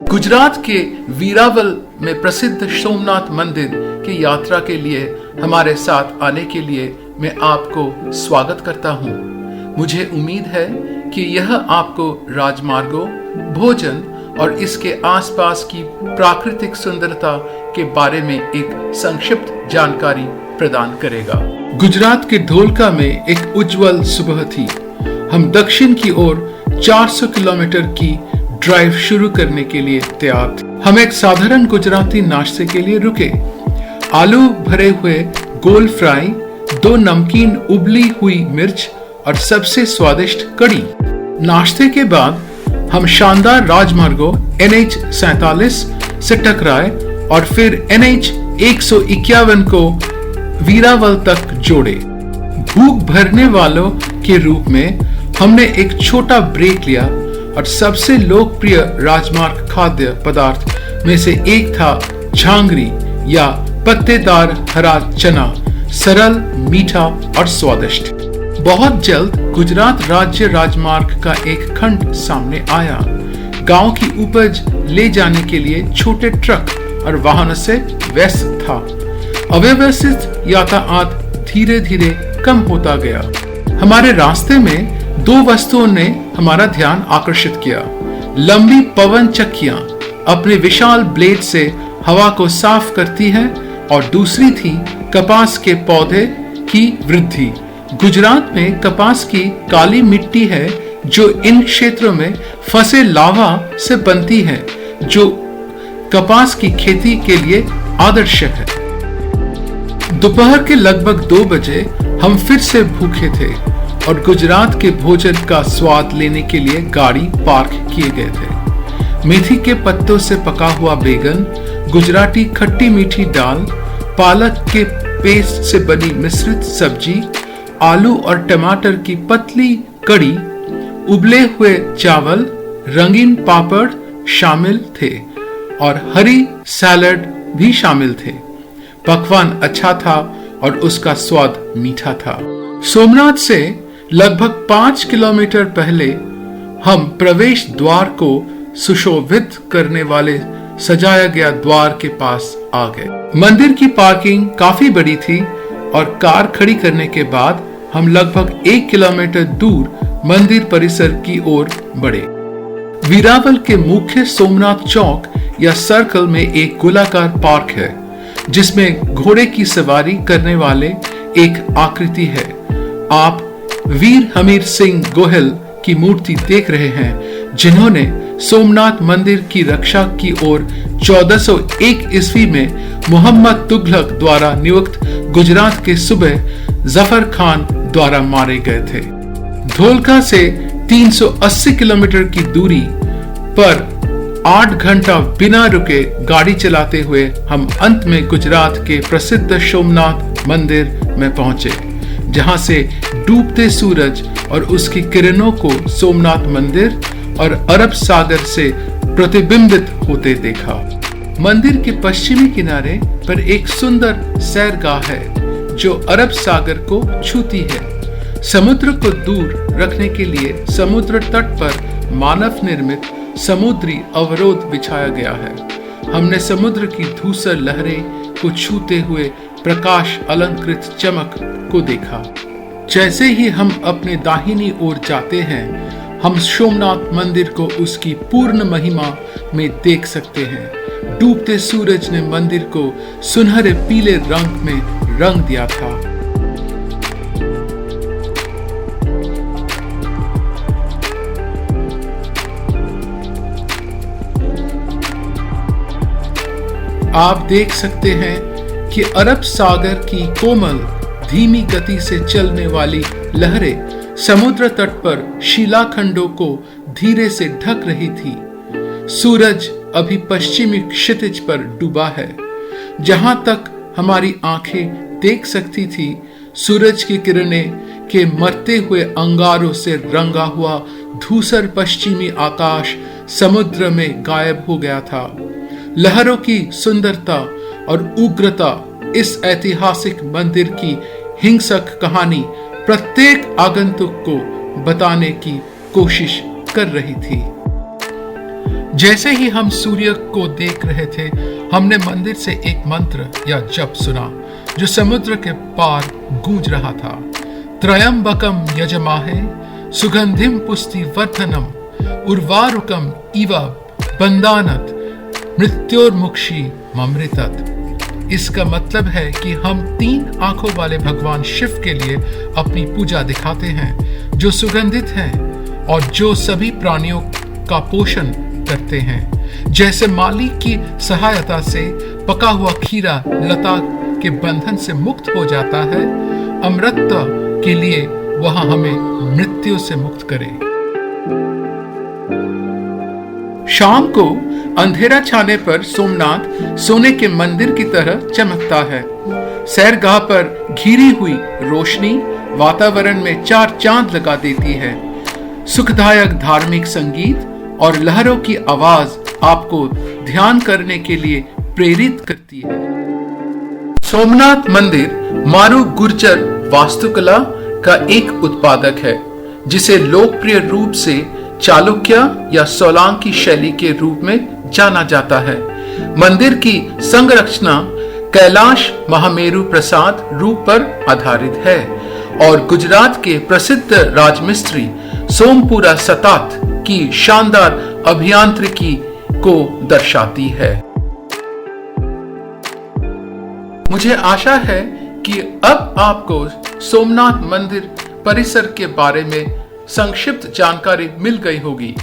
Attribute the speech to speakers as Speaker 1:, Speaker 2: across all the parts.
Speaker 1: गुजरात के वीरावल में प्रसिद्ध सोमनाथ मंदिर की यात्रा के लिए हमारे साथ आने के लिए मैं आपको स्वागत करता हूं। मुझे उम्मीद है कि यह आपको राजमार्गों, भोजन और इसके आसपास की प्राकृतिक सुंदरता के बारे में एक संक्षिप्त जानकारी प्रदान करेगा। गुजरात के ढोलका में एक उज्जवल सुबह थी। हम दक्षिण की ओर 400 किलोमीटर की ड्राइव शुरू करने के लिए तैयार थे। हम एक साधारण गुजराती नाश्ते के लिए रुके। आलू भरे हुए गोल फ्राई, 2 नमकीन उबली हुई मिर्च और सबसे स्वादिष्ट कड़ी। नाश्ते के बाद हम शानदार राजमार्गों NH 47 से टकराए और फिर NH 151 को वीरावल तक जोड़े। भूख भरने वालों के रूप में हमने एक छोटा ब्रेक लिया और सबसे लोकप्रिय राजमार्ग खाद्य पदार्थ में से एक था झांगरी या पत्तेदार हरा चना, सरल, मीठा और स्वादिष्ट। बहुत जल्द गुजरात राज्य राजमार्ग का एक खंड सामने आया। गांव की उपज ले जाने के लिए छोटे ट्रक और वाहनों से व्यस्त था। अव्यवस्थित यातायात धीरे धीरे कम होता गया। हमारे रास्ते में 2 वस्तुओं ने हमारा ध्यान आकर्षित किया। लंबी पवन चक्कियां अपने विशाल ब्लेड से हवा को साफ करती हैं और दूसरी थी कपास के पौधे की वृद्धि। गुजरात में कपास की काली मिट्टी है जो इन क्षेत्रों में फंसे लावा से बनती है, जो कपास की खेती के लिए आदर्श है। दोपहर के लगभग 2 बजे हम फिर से भूखे थे और गुजरात के भोजन का स्वाद लेने के लिए गाड़ी पार्क किए गए थे। मेथी के पत्तों से पका हुआ बैगन, गुजराती खट्टी मीठी दाल, पालक के पेस्ट से बनी मिश्रित सब्जी, आलू और टमाटर की पतली कड़ी, उबले हुए चावल, रंगीन पापड़ शामिल थे और हरी सैलड भी शामिल थे। पकवान अच्छा था और उसका स्वाद मीठा था। सोमनाथ से लगभग 5 किलोमीटर पहले हम प्रवेश द्वार को सुशोभित करने वाले सजाया गया द्वार के पास आ गए। मंदिर की पार्किंग काफी बड़ी थी और कार खड़ी करने के बाद हम लगभग 1 किलोमीटर दूर मंदिर परिसर की ओर बढ़े। वीरावल के मुख्य सोमनाथ चौक या सर्कल में एक गोलाकार पार्क है जिसमें घोड़े की सवारी करने वाले एक आकृति है। आप वीर हमीर सिंह गोहिल की मूर्ति देख रहे हैं, जिन्होंने सोमनाथ मंदिर की रक्षा की और 1401 ईस्वी में मोहम्मद तुगलक द्वारा नियुक्त गुजरात के सूबे जफर खान द्वारा मारे गए थे। ढोलका से 380 किलोमीटर की दूरी पर 8 घंटा बिना रुके गाड़ी चलाते हुए हम अंत में गुजरात के प्रसिद्ध सोमनाथ मंदिर में पहुंचे, जहां से डूबते सूरज और उसकी किरणों को सोमनाथ मंदिर और अरब सागर से प्रतिबिंबित होते देखा। मंदिर के पश्चिमी किनारे पर एक सुंदर सैरगाह है जो अरब सागर को छूती है। समुद्र को दूर रखने के लिए समुद्र तट पर मानव निर्मित समुद्री अवरोध बिछाया गया है। हमने समुद्र की धूसर लहरें को छूते हुए प्रकाश अलंकृत चमक को देखा। जैसे ही हम अपने दाहिनी ओर जाते हैं, हम सोमनाथ मंदिर को उसकी पूर्ण महिमा में देख सकते हैं। डूबते सूरज ने मंदिर को सुनहरे पीले रंग में रंग दिया था। आप देख सकते हैं कि अरब सागर की कोमल धीमी गति से चलने वाली लहरें समुद्र तट पर शिलाखंडों को धीरे से ढक रही थी। सूरज अभी पश्चिमी क्षितिज पर डूबा है। जहां तक हमारी आंखें देख सकती थी, सूरज की किरणें के मरते हुए अंगारों से रंगा हुआ धूसर पश्चिमी आकाश समुद्र में गायब हो गया था। लहरों की सुंदरता और उग्रता इस ऐतिहासिक मंदिर की हिंसक कहानी प्रत्येक आगंतुक को बताने की कोशिश कर रही थी। जैसे ही हम सूर्य को देख रहे थे, हमने मंदिर से एक मंत्र या जप सुना जो समुद्र के पार गूंज रहा था। त्रयंबकम यजमाहे सुगंधिम पुष्टिवर्धनम उर्वारुकम इव बंदानत मृत्योर्मुक्षी ममृतत। इसका मतलब है कि हम 3 आंखों वाले भगवान शिव के लिए अपनी पूजा दिखाते हैं, जो सुगंधित हैं और जो सभी प्राणियों का पोषण करते हैं। जैसे माली की सहायता से पका हुआ खीरा लता के बंधन से मुक्त हो जाता है, अमृतत्व के लिए वह हमें मृत्यु से मुक्त करे। शाम को अंधेरा छाने पर सोमनाथ सोने के मंदिर की तरह चमकता है। सैरगाह पर घिरी हुई रोशनी वातावरण में 4 चांद लगा देती है। सुखदायक धार्मिक संगीत और लहरों की आवाज आपको ध्यान करने के लिए प्रेरित करती है। सोमनाथ मंदिर मारू गुर्जर वास्तुकला का एक उत्पादक है, जिसे लोकप्रिय रूप से चालुक्य या सोलांकी शैली के रूप में जाना जाता है। मंदिर की संरचना कैलाश महामेरु प्रसाद रूप पर आधारित है और गुजरात के प्रसिद्ध राजमिस्त्री सोमपुरा सतात की शानदार अभियांत्रिकी को दर्शाती है। मुझे आशा है कि अब आपको सोमनाथ मंदिर परिसर के बारे में संक्षिप्त जानकारी मिल गई होगी।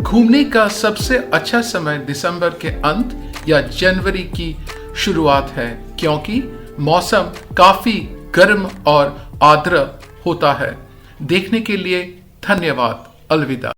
Speaker 1: घूमने का सबसे अच्छा समय दिसंबर के अंत या जनवरी की शुरुआत है, क्योंकि मौसम काफी गर्म और आर्द्र होता है। देखने के लिए धन्यवाद। अलविदा।